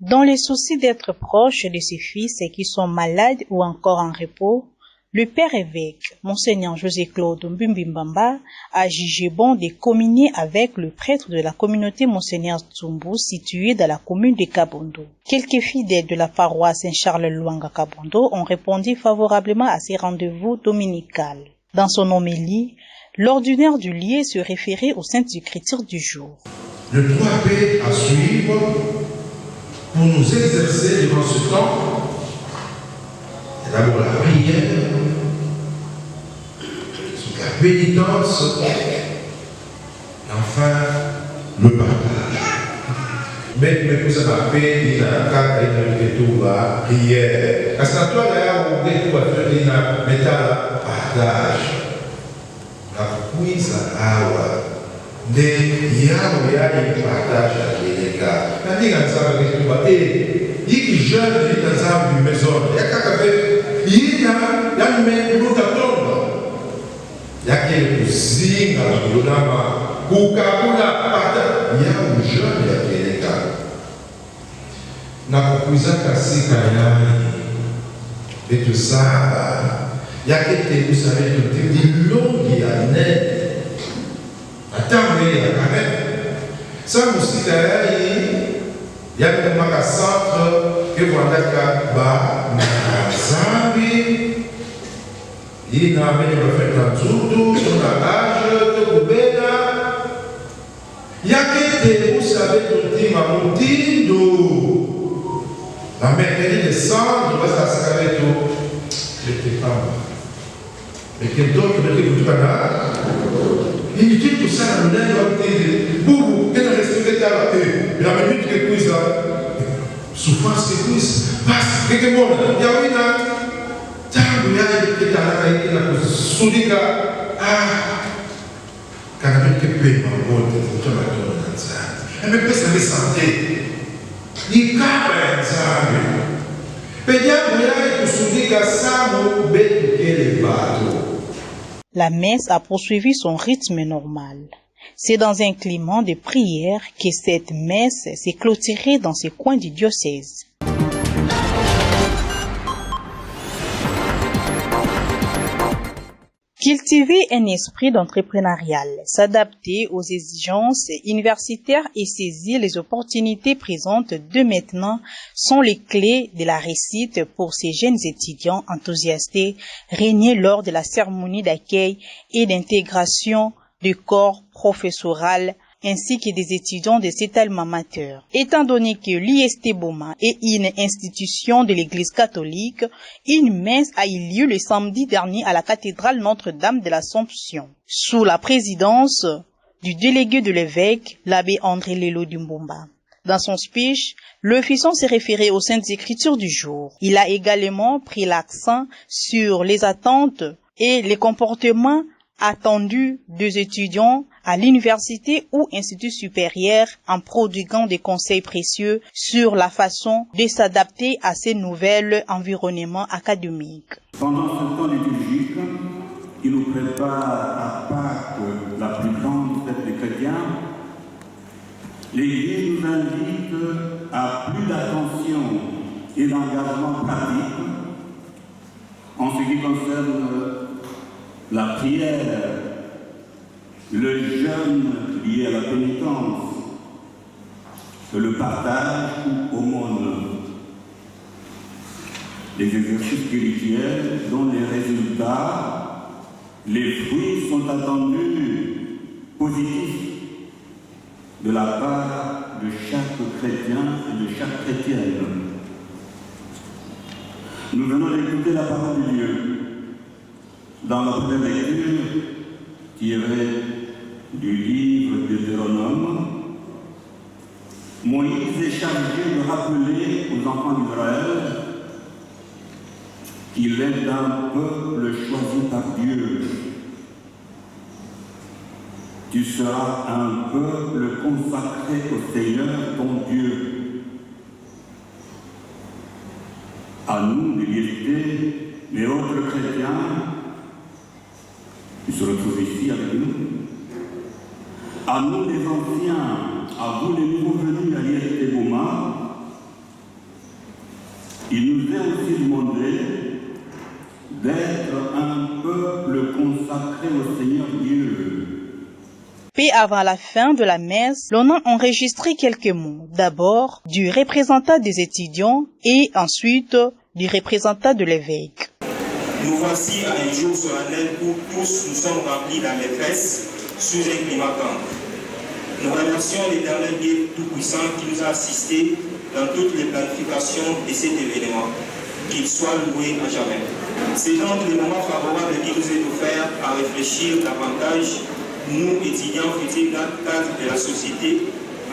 Dans le souci d'être proche de ses fils qui sont malades ou encore en repos, le père évêque, Monseigneur José-Claude Mbumbimbamba, a jugé bon de communier avec le prêtre de la communauté Monseigneur Tsumbu située dans la commune de Kabondo. Quelques fidèles de la paroisse Saint-Charles-Luanga Kabondo ont répondu favorablement à ces rendez-vous dominical. Dans son homélie, l'ordinaire du lieu se référait aux saintes écritures du jour. Le 3P à suivre pour nous exercer durant ce temps, c'est d'abord la prière, la pénitence et enfin le partage. Mais pour ça, la paix, il y a un cas de la prière. Parce que toi, là, on est tout à fait, il y a un partage. La puissance à de Yahweh il partage avec les gars. Quand il y a un sabre qui est battu, il est jeune, il est dans une maison. Il y a quelqu'un qui a une main pour t'attendre. Il y a quelques cousines dans le boulama. Kukakula partage. Il y a un jeune qui a les gars. Na kukuza kasi kayani. Et tout ça, il y a quelques, vous savez, des longues années. Attends, mais quand même, ça aussi, il y a un centre que vous avez Zambi, il y a un Zoutou, on a l'âge de Koubena. Il y a que vous savez, tout le monde a Moutindo. La mercredi décembre, ça se savait tout. Je ne sais pas. Mais quel d'autre me dit que vous avez il dit tout ça, on a dit, boubou, qu'est-ce que tu as fait? Il a mis que quiz, souffrance que quiz, passe, que bon, il y a une, il y a une, soudika, quand on a que paye, ma bonne, tu vas donner dans ça. Et même ça me santé. Il capte ça. Pédia, il y a une soudika, ça, mon bête, qui est le bateau. La messe a poursuivi son rythme normal. C'est dans un climat de prière que cette messe s'est clôturée dans ces coins du diocèse. Cultiver un esprit d'entrepreneurial, s'adapter aux exigences universitaires et saisir les opportunités présentes de maintenant sont les clés de la réussite pour ces jeunes étudiants enthousiastes réunis lors de la cérémonie d'accueil et d'intégration du corps professoral ainsi que des étudiants de cet alma mater. Étant donné que l'IST Boma est une institution de l'Église catholique, une messe a eu lieu le samedi dernier à la cathédrale Notre-Dame de l'Assomption, sous la présidence du délégué de l'évêque, l'abbé André Lelo Dumbumba. Dans son speech, l'officiant s'est référé aux saintes écritures du jour. Il a également pris l'accent sur les attentes et les comportements attendus des étudiants à l'université ou institut supérieur en prodiguant des conseils précieux sur la façon de s'adapter à ces nouveaux environnements académiques. Pendant ce temps liturgique qui nous prépare à Pâques, la plus grande fête des chrétiens, l'Église nous invite à plus d'attention et d'engagement pratique en ce qui concerne la prière, le jeûne lié à la pénitence, le partage ou aumône, les exercices spirituels dont les résultats, les fruits sont attendus positifs de la part de chaque chrétien et de chaque chrétienne. Nous venons d'écouter la parole de Dieu. Dans la première lecture, tirée du livre de Deutéronome, Moïse est chargé de rappeler aux enfants d'Israël qu'il est un peuple choisi par Dieu. Tu seras un peuple consacré au Seigneur ton Dieu. À nous, l'Église, les autres chrétiens, qui se retrouvent ici avec nous, à nous les anciens, à vous les nouveaux venus à l'IST Boma, vient aussi demander d'être un peuple consacré au Seigneur Dieu. Puis avant la fin de la messe, l'on a enregistré quelques mots. D'abord du représentant des étudiants et ensuite du représentant de l'évêque. Nous voici à un jour solennel où tous nous sommes remplis d'allégresse sous un climat tendre. Nous remercions l'Éternel Dieu Tout-Puissant qui nous a assistés dans toutes les planifications de cet événement. Qu'il soit loué à jamais. C'est donc le moment favorable qui nous est offert à réfléchir davantage, nous étudiants futurs cadres de la société,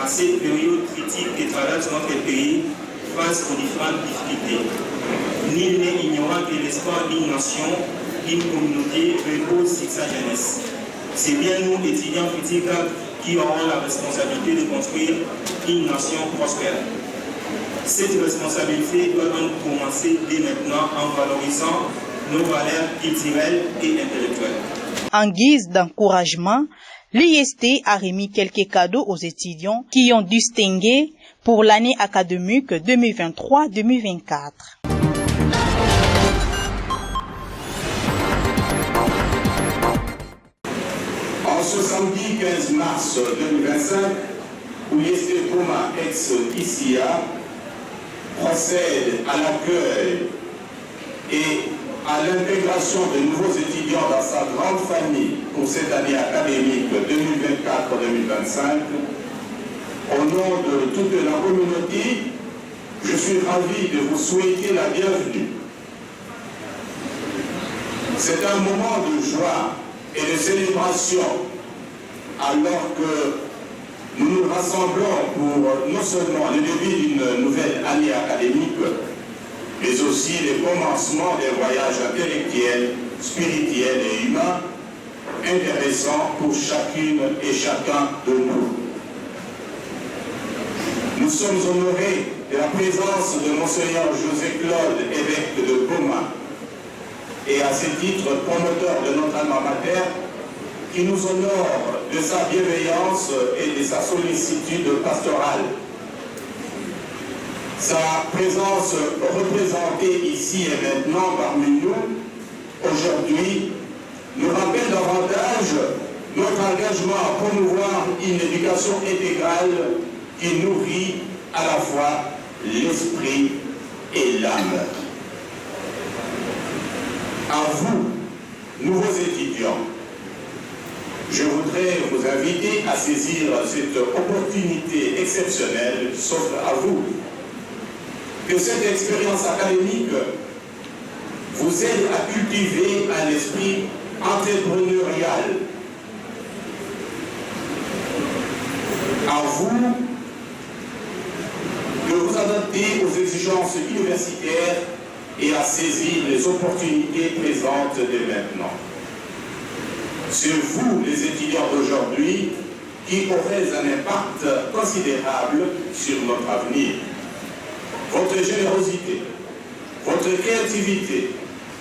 à cette période critique que traverse notre pays face aux différentes difficultés. Nul n'est ignorant que l'espoir d'une nation, d'une communauté repose sur sa jeunesse. C'est bien nous, étudiants futurs cadres, qui auront la responsabilité de construire une nation prospère. Cette responsabilité doit donc commencer dès maintenant en valorisant nos valeurs culturelles et intellectuelles. En guise d'encouragement, l'IST a remis quelques cadeaux aux étudiants qui ont distingué pour l'année académique 2023-2024. En ce samedi 15 mars 2025, où l'IST Poma ex-ICIA procède à l'accueil et à l'intégration de nouveaux étudiants dans sa grande famille pour cette année académique 2024-2025, au nom de toute la communauté, je suis ravi de vous souhaiter la bienvenue. C'est un moment de joie et de célébration alors que nous nous rassemblons pour non seulement le début d'une nouvelle année académique, mais aussi le commencement des voyages intellectuels, spirituels et humains intéressants pour chacune et chacun de nous. Nous sommes honorés de la présence de Monseigneur José-Claude, évêque de Poma, et à ce titre promoteur de notre alma mater, qui nous honore de sa bienveillance et de sa sollicitude pastorale. Sa présence représentée ici et maintenant parmi nous, aujourd'hui, nous rappelle davantage notre engagement à promouvoir une éducation intégrale qui nourrit à la fois l'esprit et l'âme. À vous, nouveaux étudiants, je voudrais vous inviter à saisir cette opportunité exceptionnelle qui s'offre à vous. Que cette expérience académique vous aide à cultiver un esprit entrepreneurial. À vous de vous adapter aux exigences universitaires et à saisir les opportunités présentes dès maintenant. C'est vous, les étudiants d'aujourd'hui, qui aurez un impact considérable sur notre avenir. Votre générosité, votre créativité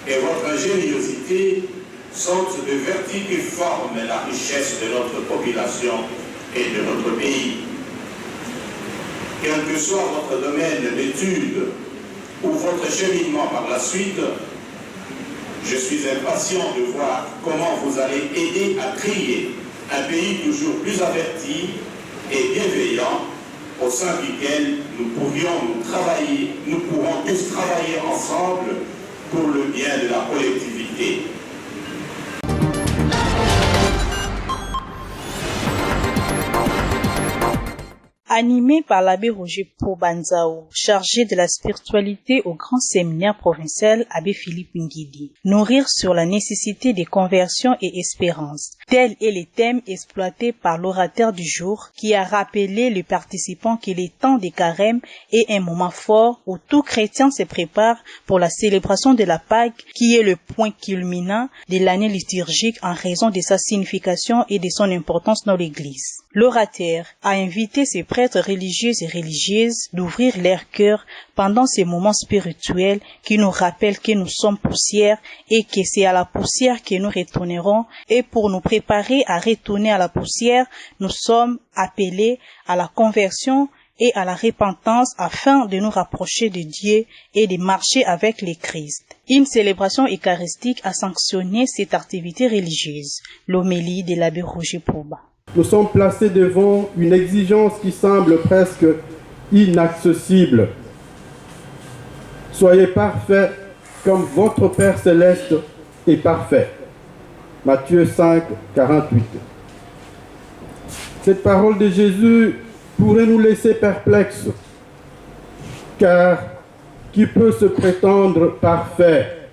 et votre ingéniosité sont des vertus qui forment la richesse de notre population et de notre pays. Quel que soit votre domaine d'études ou votre cheminement par la suite, je suis impatient de voir comment vous allez aider à créer un pays toujours plus averti et bienveillant au sein duquel nous pourrons tous travailler ensemble pour le bien de la collectivité. Animé par l'abbé Roger Pobanzao, chargé de la spiritualité au grand séminaire provincial abbé Philippe Nguidi, nourrir sur la nécessité des conversions et espérances. Tel est le thème exploité par l'orateur du jour qui a rappelé les participants que le temps des carême est un moment fort où tout chrétien se prépare pour la célébration de la Pâque qui est le point culminant de l'année liturgique en raison de sa signification et de son importance dans l'Église. L'orateur a invité ses prêtres religieux et religieuses d'ouvrir leur cœur pendant ces moments spirituels qui nous rappellent que nous sommes poussière et que c'est à la poussière que nous retournerons, et pour nous préparer à retourner à la poussière, nous sommes appelés à la conversion et à la repentance afin de nous rapprocher de Dieu et de marcher avec le Christ. Une célébration eucharistique a sanctionné cette activité religieuse. L'homélie de l'abbé Roger Pouba. Nous sommes placés devant une exigence qui semble presque inaccessible. Soyez parfaits comme votre Père céleste est parfait. Matthieu 5, 48. Cette parole de Jésus pourrait nous laisser perplexes, car qui peut se prétendre parfait?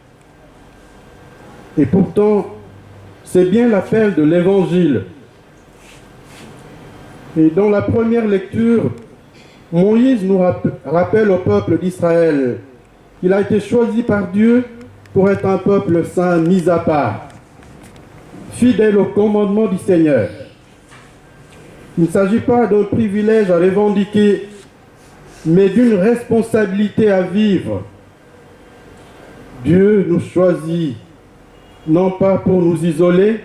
Et pourtant, c'est bien l'appel de l'Évangile. Et dans la première lecture, Moïse nous rappelle au peuple d'Israël qu'il a été choisi par Dieu pour être un peuple saint mis à part, fidèle au commandement du Seigneur. Il ne s'agit pas d'un privilège à revendiquer, mais d'une responsabilité à vivre. Dieu nous choisit, non pas pour nous isoler,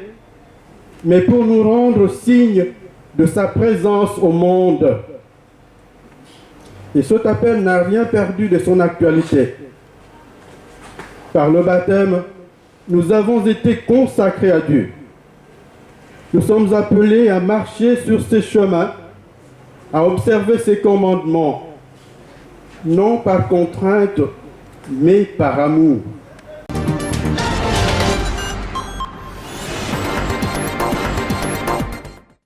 mais pour nous rendre signe de sa présence au monde. Et cet appel n'a rien perdu de son actualité. Par le baptême, nous avons été consacrés à Dieu. Nous sommes appelés à marcher sur ses chemins, à observer ses commandements, non par contrainte, mais par amour.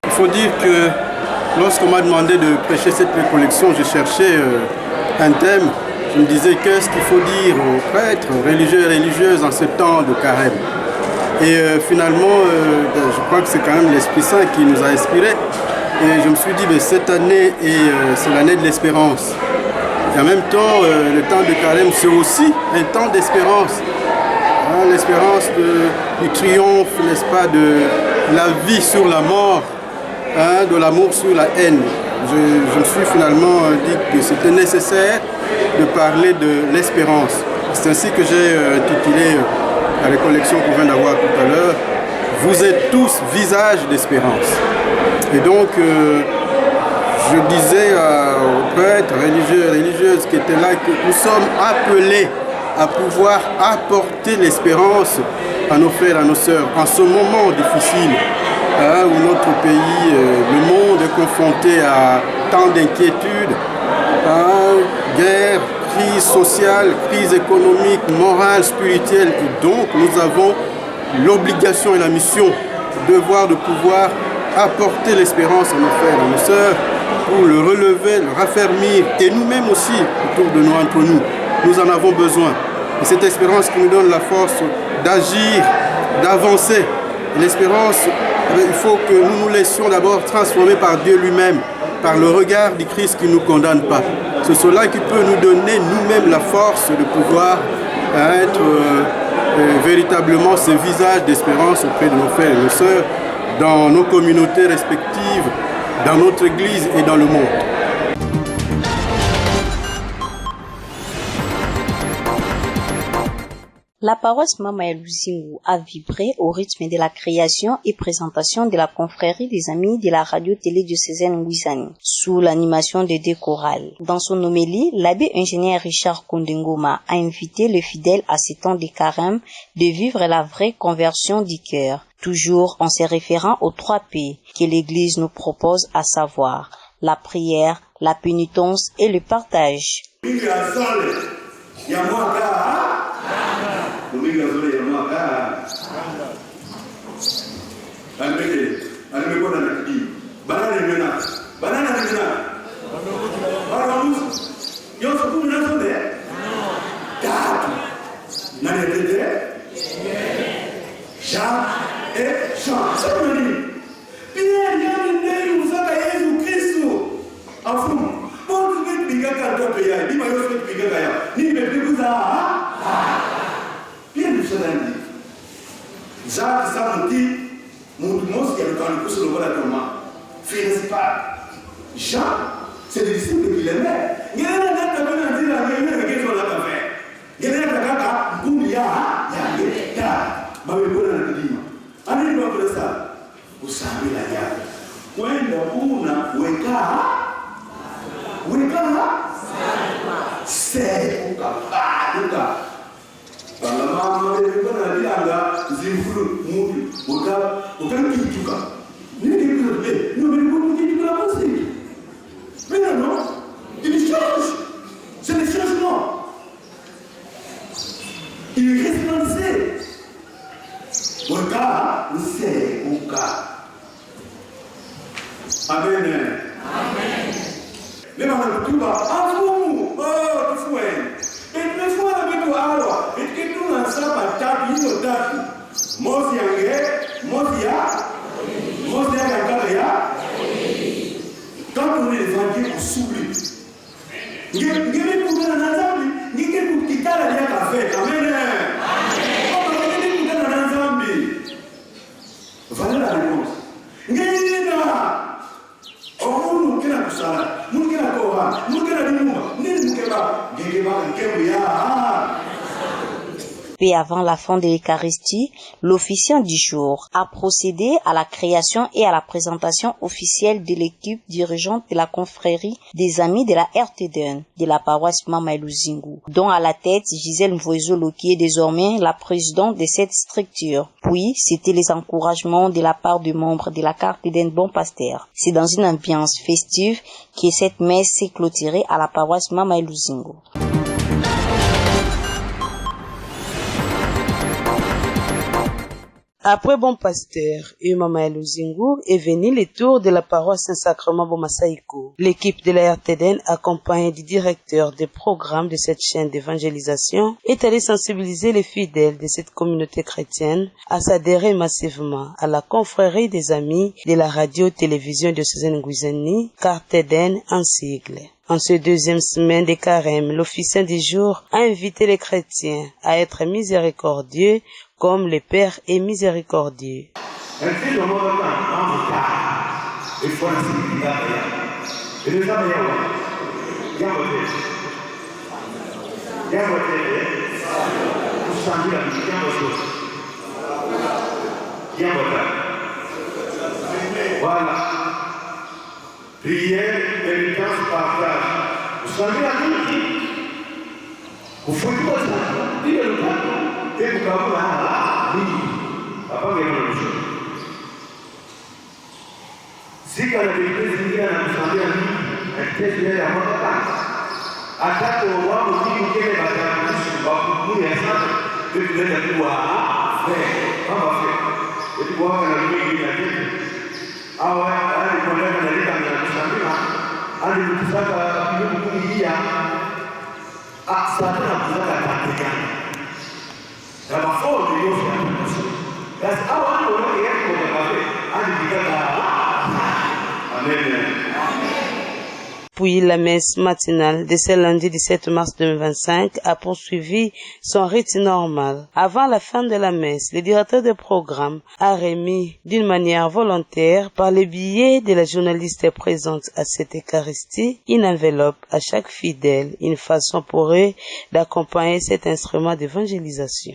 Il faut dire que lorsqu'on m'a demandé de prêcher cette récollection, j'ai cherché un thème. Je me disais, qu'est-ce qu'il faut dire aux prêtres, religieux et religieuses en ce temps de carême? Et finalement, je crois que c'est quand même l'Esprit Saint qui nous a inspirés. Et je me suis dit, mais cette année, c'est l'année de l'espérance. Et en même temps, le temps de carême, c'est aussi un temps d'espérance. Hein, l'espérance du triomphe, n'est-ce pas, de la vie sur la mort, hein, de l'amour sur la haine. Je me suis finalement dit que c'était nécessaire de parler de l'espérance. C'est ainsi que j'ai intitulé la récollection qu'on vient d'avoir tout à l'heure, « Vous êtes tous visages d'espérance ». Et donc, je disais aux prêtres, religieux et religieuses qui étaient là, que nous sommes appelés à pouvoir apporter l'espérance à nos frères, à nos sœurs, en ce moment difficile, hein, où notre pays, le monde est confronté à tant d'inquiétudes, hein, guerre, crise sociale, crise économique, morale, spirituelle. Et donc, nous avons l'obligation et la mission, le devoir de pouvoir apporter l'espérance à nos frères et à nos sœurs pour le relever, le raffermir, et nous-mêmes aussi, autour de nous, entre nous. Nous en avons besoin. Et cette espérance qui nous donne la force d'agir, d'avancer. L'espérance, il faut que nous nous laissions d'abord transformer par Dieu lui-même, par le regard du Christ qui ne nous condamne pas. C'est cela qui peut nous donner nous-mêmes la force de pouvoir être véritablement ce visage d'espérance auprès de nos frères et nos sœurs, dans nos communautés respectives, dans notre Église et dans le monde. La paroisse Mama Luzingu a vibré au rythme de la création et présentation de la confrérie des amis de la radio-télé diocésaine Wisani, sous l'animation de deux chorales. Dans son homélie, l'abbé ingénieur Richard Kondengoma a invité les fidèles à ces temps de carême de vivre la vraie conversion du cœur, toujours en se référant aux 3 P que l'Église nous propose, à savoir la prière, la pénitence et le partage. Jacques Samonti, mon qui a le temps de pousser le relatement. Finissez pas. Jean, c'est le disciple qui l'aimait. Il y a un autre qui a dit la réunion de question là à faire. Il y a un autre qui a dit il y a ma bonne dit. Allez nous après ça. Vous savez la guerre. When the una weka aucun qui tout cas. Nous ne dit pas la pensée. Mais non, il change. C'est le changement. Il est responsabilisé. Au cas, nous c'est au cas. Amen. Amen. Les mamans, tout va. Ah, vous, oh, tout fouet. Et les fois avec toi, alors, et que nous en sommes à table, il nous donne. Quand on est évangile, on s'oublie. Voilà la réponse. Peu avant la fin de l'Eucharistie, l'officiant du jour a procédé à la création et à la présentation officielle de l'équipe dirigeante de la confrérie des Amis de la RTDN de la paroisse Mama Luzingu, dont à la tête Gisèle Mvoezolo, qui est désormais la présidente de cette structure. Puis, c'était les encouragements de la part des membres de la RTDN Bon Pasteur. C'est dans une ambiance festive que cette messe s'est clôturée à la paroisse Mama Luzingu. Après Bon Pasteur et Mama Luzingu est venu le tour de la paroisse Saint-Sacrement Bomasaïko. L'équipe de la RTDN, accompagnée du directeur des programmes de cette chaîne d'évangélisation, est allée sensibiliser les fidèles de cette communauté chrétienne à s'adhérer massivement à la confrérie des Amis de la radio-télévision de Nguizani, RTDN en sigle. En ce deuxième semaine de carême, l'officiant du jour a invité les chrétiens à être miséricordieux comme le Père est miséricordieux. Voilà. Prière, pénitence, partage. Vous savez la vie. Vous faites quoi ça? Dites le temps. Et vous avez là, oui. Papa, il y a une chose. Si quand la vérité se dit à la santé, elle est la mort de la attaque au roi, vous dites que les batailles sont pas pour nous, et ça, que vous êtes pouvoir faire. On va faire. Et tu vois, quand la vie est la ah ouais, les collègues de l'État de la Santé, tout ça, il y a ah, ça peut la la force de Dieu. That's how I know what Amen. Puis la messe matinale de ce lundi 17 mars 2025 a poursuivi son rythme normal. Avant la fin de la messe, le directeur de programme a remis d'une manière volontaire, par le biais de la journaliste présente à cette Eucharistie, une enveloppe à chaque fidèle, une façon pour eux d'accompagner cet instrument d'évangélisation.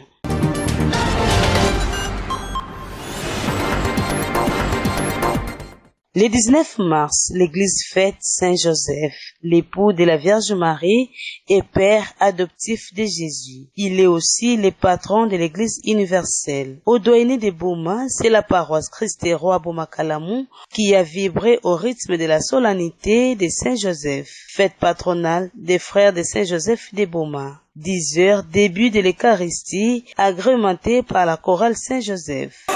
Le 19 mars, l'église fête Saint-Joseph, l'époux de la Vierge Marie et père adoptif de Jésus. Il est aussi le patron de l'église universelle. Au doyenné de Boma, c'est la paroisse Christ-Roi Boma-Kalamou qui a vibré au rythme de la solennité de Saint-Joseph, fête patronale des frères de Saint-Joseph de Boma. 10 heures, début de l'Eucharistie, agrémenté par la chorale Saint-Joseph.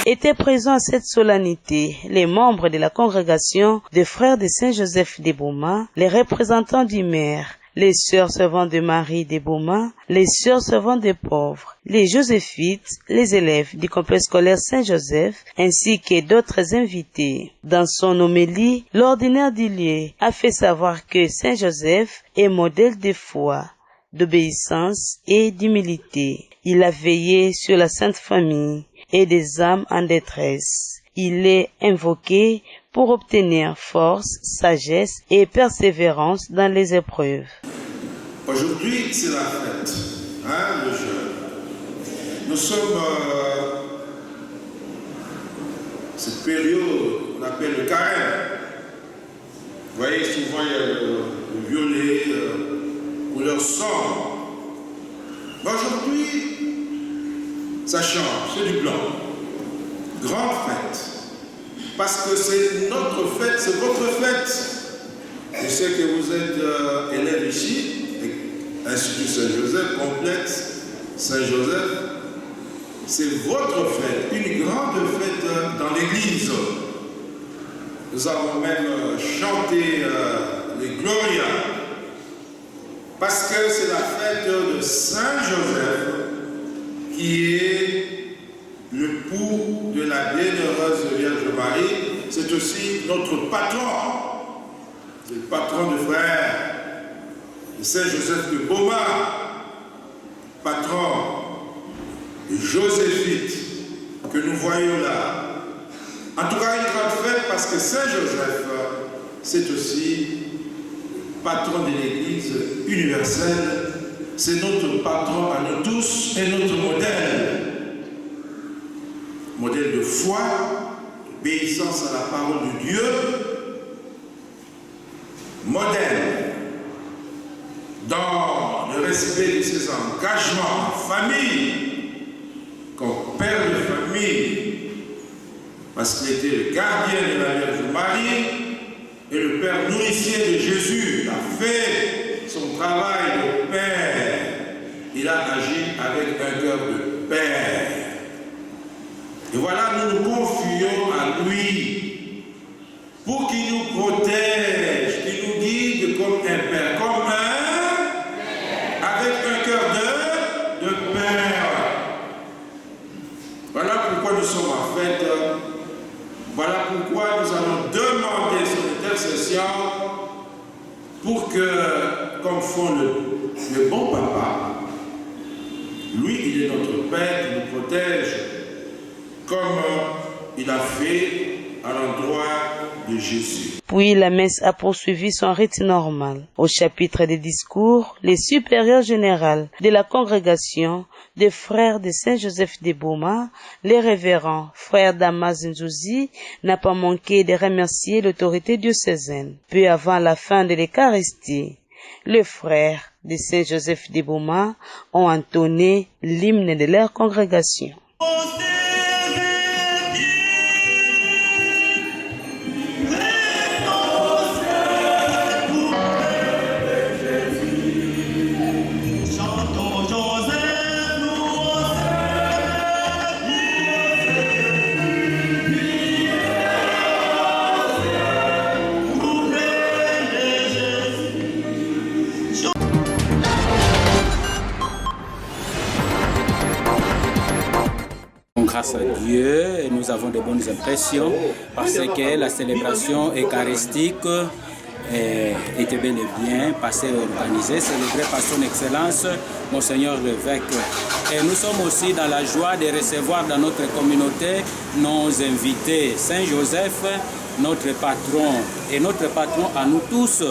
Étaient présents à cette solennité les membres de la congrégation des frères de Saint-Joseph de Boma, les représentants du maire, les sœurs servantes de Marie de Boma, les sœurs servantes des pauvres, les Joséphites, les élèves du complexe scolaire Saint-Joseph, ainsi que d'autres invités. Dans son homélie, l'ordinaire du lieu a fait savoir que Saint-Joseph est modèle de foi, d'obéissance et d'humilité. Il a veillé sur la Sainte Famille et des âmes en détresse. Il est invoqué pour obtenir force, sagesse et persévérance dans les épreuves. Aujourd'hui, c'est la fête, le jeûne. nous sommes cette période qu'on appelle le carême. Vous voyez, souvent il y a le violet, couleur sombre. Mais aujourd'hui, ça change, c'est du blanc. Grande fête. Parce que c'est notre fête, c'est votre fête. Je sais que vous êtes élèves ici, Institut Saint-Joseph, complexe Saint-Joseph. C'est votre fête, une grande fête dans l'église. Nous avons même chanté les Gloria, parce que c'est la fête de Saint-Joseph qui est le l'époux de la bienheureuse Vierge Marie. C'est aussi notre patron. C'est le patron de frère de Saint-Joseph de Beaumont, patron de Joséphite, que nous voyons là. En tout cas, une grande fête parce que Saint-Joseph, c'est aussi le patron de l'Église universelle. C'est notre patron à nous tous et notre modèle. Modèle de foi, d'obéissance à la parole de Dieu. Modèle dans le respect de ses engagements en famille, comme père de famille, parce qu'il était le gardien de la Vierge Marie et le père nourricier de Jésus. Il a fait son travail de père. Il a agi avec un cœur de père. Et voilà, nous nous confions à lui pour qu'il nous protège, qu'il nous guide comme un père, comme avec un cœur de père. Voilà pourquoi nous sommes en fête. Voilà pourquoi nous allons demander son intercession pour que, comme font le bon papa, lui, il est notre Père qui nous protège, comme il a fait à l'endroit de Jésus. Puis la messe a poursuivi son rythme normal. Au chapitre des discours, les supérieurs généraux de la congrégation des frères de Saint-Joseph de Beaumont, les révérends frères Damas Nzouzi, n'a pas manqué de remercier l'autorité diocésaine. Peu avant la fin de l'Eucharistie, les frères de Saint-Joseph de Beaumont ont entonné l'hymne de leur congrégation. Grâce à Dieu, nous avons de bonnes impressions parce que la célébration eucharistique était bel et bien passée et organisée, célébrée par son Excellence, Monseigneur l'évêque. Et nous sommes aussi dans la joie de recevoir dans notre communauté nos invités. Saint-Joseph, notre patron, et notre patron à nous tous,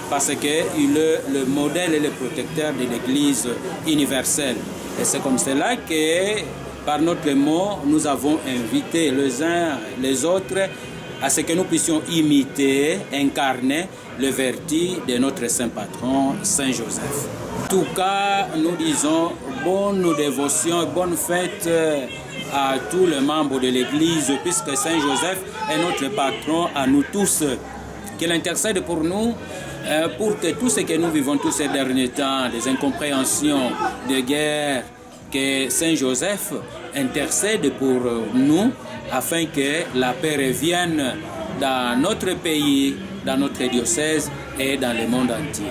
parce qu'il est le modèle et le protecteur de l'Église universelle. Et c'est comme cela que par notre mot, nous avons invité les uns les autres à ce que nous puissions imiter, incarner le vertu de notre saint patron, Saint Joseph. En tout cas, nous disons bonne dévotion, bonne fête à tous les membres de l'Église, puisque Saint Joseph est notre patron à nous tous. Qu'il intercède pour nous, pour que tout ce que nous vivons tous ces derniers temps, des incompréhensions, des guerres, que Saint Joseph intercède pour nous afin que la paix revienne dans notre pays, dans notre diocèse et dans le monde entier.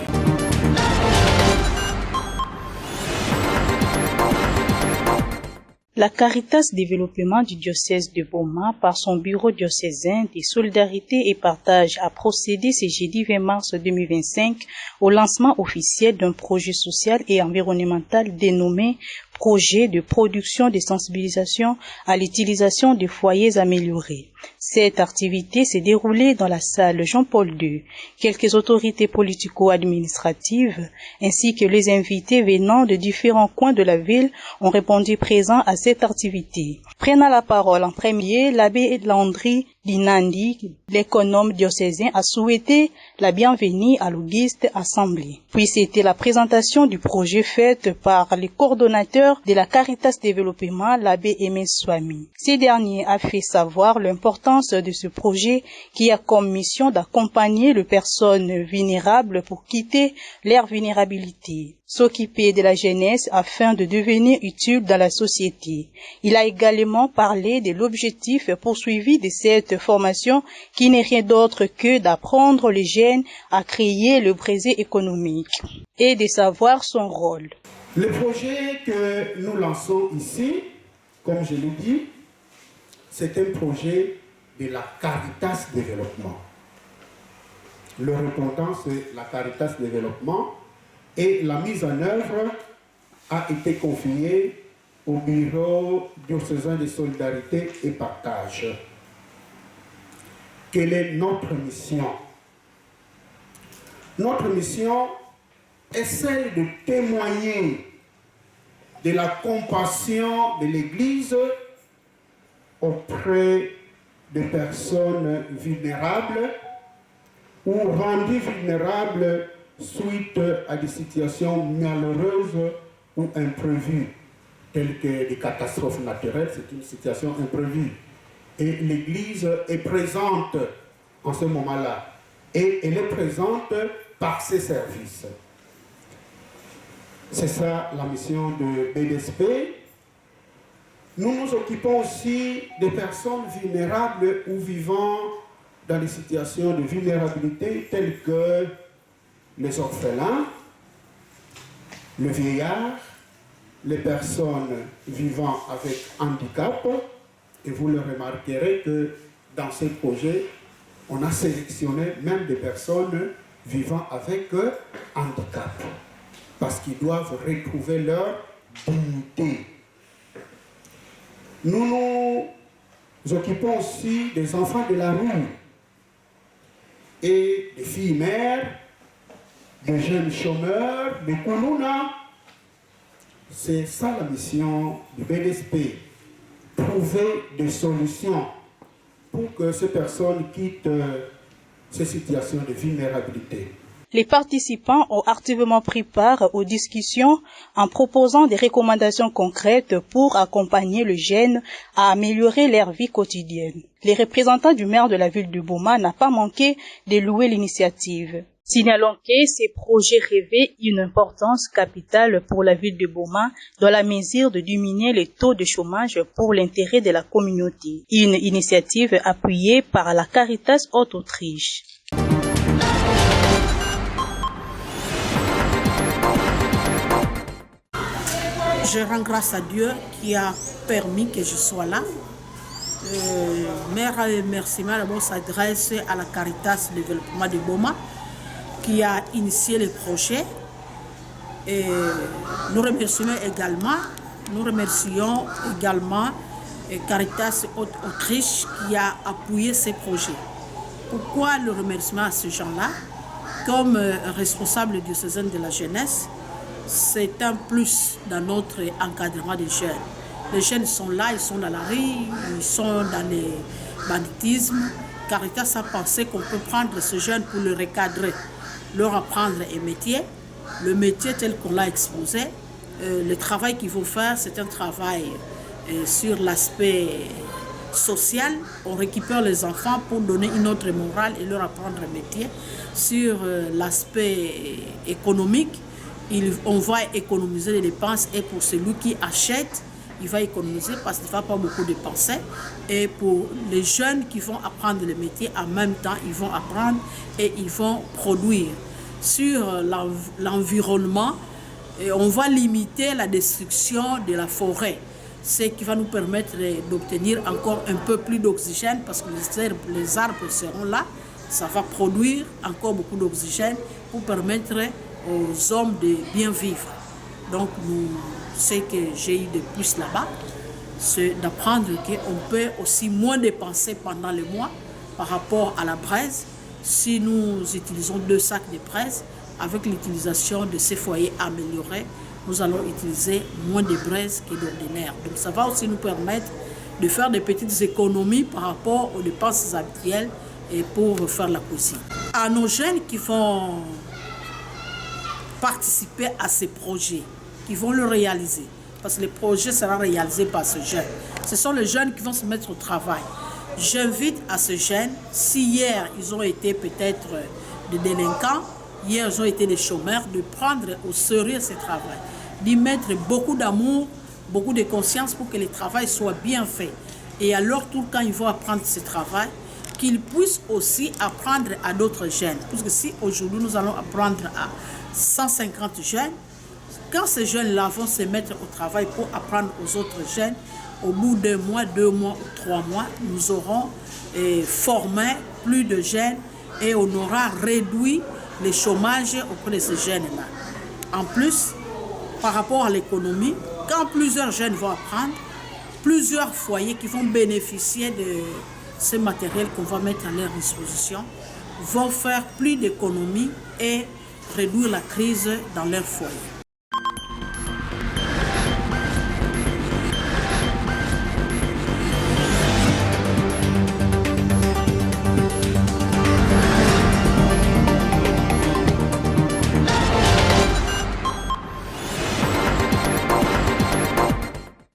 La Caritas Développement du diocèse de Beaumont, par son bureau diocésain de solidarité et partage, a procédé ce jeudi 20 mars 2025 au lancement officiel d'un projet social et environnemental dénommé Projet de production de sensibilisation à l'utilisation des foyers améliorés. Cette activité s'est déroulée dans la salle Jean-Paul II. Quelques autorités politico-administratives ainsi que les invités venant de différents coins de la ville ont répondu présents à cette activité. Prenant la parole en premier, l'abbé Landry Dinandi, l'économe diocésain, a souhaité la bienvenue à l'Auguste Assemblée. Puis c'était la présentation du projet faite par les coordonnateurs de la Caritas Développement, l'abbé Aimé Swami. Ces derniers a fait savoir l'importance de ce projet qui a comme mission d'accompagner les personnes vulnérables pour quitter leur vulnérabilité, s'occuper de la jeunesse afin de devenir utile dans la société. Il a également parlé de l'objectif poursuivi de cette formation qui n'est rien d'autre que d'apprendre les jeunes à créer le progrès économique et de savoir son rôle. Le projet que nous lançons ici, comme je l'ai dit, c'est un projet de la Caritas Développement. Le répondant, c'est la Caritas Développement et la mise en œuvre a été confiée au Bureau diocésain de solidarité et partage. Quelle est notre mission? Notre mission est celle de témoigner de la compassion de l'Église auprès des personnes vulnérables ou rendues vulnérables suite à des situations malheureuses ou imprévues, telles que des catastrophes naturelles. C'est une situation imprévue. Et l'Église est présente en ce moment-là. Et elle est présente par ses services. C'est ça la mission de BDSP. Nous nous occupons aussi des personnes vulnérables ou vivant dans des situations de vulnérabilité telles que les orphelins, le vieillard, les personnes vivant avec handicap. Et vous le remarquerez que dans ce projet, on a sélectionné même des personnes vivant avec handicap, parce qu'ils doivent retrouver leur dignité. Nous nous occupons aussi des enfants de la rue et des filles mères, des jeunes chômeurs, des Koulouna. C'est ça la mission du BDSP, trouver des solutions pour que ces personnes quittent ces situations de vulnérabilité. Les participants ont activement pris part aux discussions en proposant des recommandations concrètes pour accompagner les jeunes à améliorer leur vie quotidienne. Les représentants du maire de la ville de Boma n'ont pas manqué de louer l'initiative. Signalons que ces projets revêtent une importance capitale pour la ville de Boma dans la mesure de diminuer les taux de chômage pour l'intérêt de la communauté. Une initiative appuyée par la Caritas Haute-Autriche. Je rends grâce à Dieu qui a permis que je sois là. Mes remerciements d'abord s'adressent à la Caritas Développement de Boma qui a initié le projet. Et nous remercions également Caritas Haute-Autriche qui a appuyé ces projets. Pourquoi le remerciement à ces gens-là? Comme responsable diocésain de la jeunesse, c'est un plus dans notre encadrement des jeunes. Les jeunes sont là, ils sont dans la rue, ils sont dans le banditisme. Caritas a pensé qu'on peut prendre ces jeunes pour le recadrer, leur apprendre un métier, le métier tel qu'on l'a exposé. Le travail qu'il faut faire, c'est un travail sur l'aspect social. On récupère les enfants pour donner une autre morale et leur apprendre un métier. Sur l'aspect économique, on va économiser les dépenses et pour celui qui achète, il va économiser parce qu'il ne va pas beaucoup dépenser. Et pour les jeunes qui vont apprendre le métier, en même temps, ils vont apprendre et ils vont produire. Sur l'environnement, on va limiter la destruction de la forêt, ce qui va nous permettre d'obtenir encore un peu plus d'oxygène parce que les arbres seront là. Ça va produire encore beaucoup d'oxygène pour permettre aux hommes de bien vivre. Donc, c'est que j'ai eu de plus là-bas. c'est d'apprendre qu'on peut aussi moins dépenser pendant le mois par rapport à la braise. Si nous utilisons 2 sacs de braise, avec l'utilisation de ces foyers améliorés, nous allons utiliser moins de braise que d'ordinaire. Donc ça va aussi nous permettre de faire des petites économies par rapport aux dépenses habituelles et pour faire la cuisine. À nos jeunes qui vont participer à ces projets, qui vont le réaliser, parce que le projet sera réalisé par ce jeune. Ce sont les jeunes qui vont se mettre au travail. J'invite à ces jeunes, si hier ils ont été peut-être des délinquants, hier ils ont été des chômeurs, de prendre au sérieux ce travail, d'y mettre beaucoup d'amour, beaucoup de conscience pour que le travail soit bien fait. Et alors, tout quand ils vont apprendre ce travail, qu'ils puissent aussi apprendre à d'autres jeunes. Parce que si aujourd'hui nous allons apprendre à 150 jeunes, quand ces jeunes-là vont se mettre au travail pour apprendre aux autres jeunes, au bout d'1 mois, 2 mois ou 3 mois, nous aurons formé plus de jeunes et on aura réduit le chômage auprès de ces jeunes-là. En plus, par rapport à l'économie, quand plusieurs jeunes vont apprendre, plusieurs foyers qui vont bénéficier de ce matériel qu'on va mettre à leur disposition vont faire plus d'économies et réduire la crise dans leur foyer.